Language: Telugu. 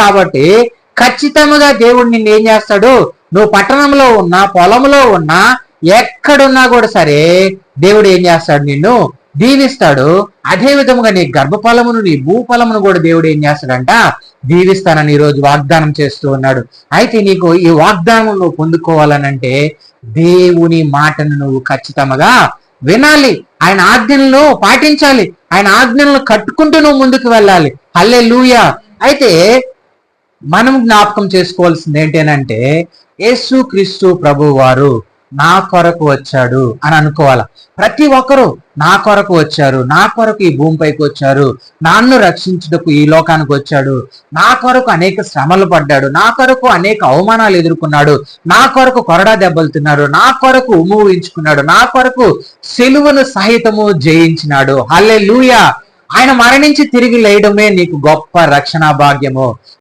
కాబట్టి ఖచ్చితంగా దేవుడు నిన్ను ఏం చేస్తాడు, నువ్వు పట్టణంలో ఉన్నా పొలంలో ఉన్నా ఎక్కడున్నా కూడా సరే దేవుడు ఏం చేస్తాడు, నిన్ను దీవిస్తాడు. అదే విధముగా నీ గర్భఫలమును నీ భూఫలమును కూడా దేవుడు ఏం చేస్తాడంట, దీవిస్తానని ఈరోజు వాగ్దానం చేస్తూ ఉన్నాడు. అయితే నీకు ఈ వాగ్దానం నువ్వు పొందుకోవాలనంటే దేవుని మాటను నువ్వు ఖచ్చితంగా వినాలి, ఆయన ఆజ్ఞలను పాటించాలి, ఆయన ఆజ్ఞలను కట్టుకుంటూ నువ్వు ముందుకు వెళ్ళాలి. హల్లెలూయా. అయితే మనం జ్ఞాపకం చేసుకోవాల్సింది ఏంటంటే యేసు క్రీస్తు ప్రభు వారు నా కొరకు వచ్చాడు అని అనుకోవాల. ప్రతి ఒక్కరూ నా కొరకు వచ్చారు, నా కొరకు ఈ భూమిపైకి వచ్చారు, నన్ను రక్షించుటకు ఈ లోకానికి వచ్చాడు, నా కొరకు అనేక శ్రమలు పడ్డాడు, నా కొరకు అనేక అవమానాలు ఎదుర్కొన్నాడు, నా కొరకు కొరడా దెబ్బలు తిన్నాడు, నా కొరకు ఉమ్మూయించుకున్నాడు, నా కొరకు సిలువను సహితము జయించినాడు. హల్లెలూయా. ఆయన మరణించి తిరిగి లేయడమే నీకు గొప్ప రక్షణ భాగ్యము.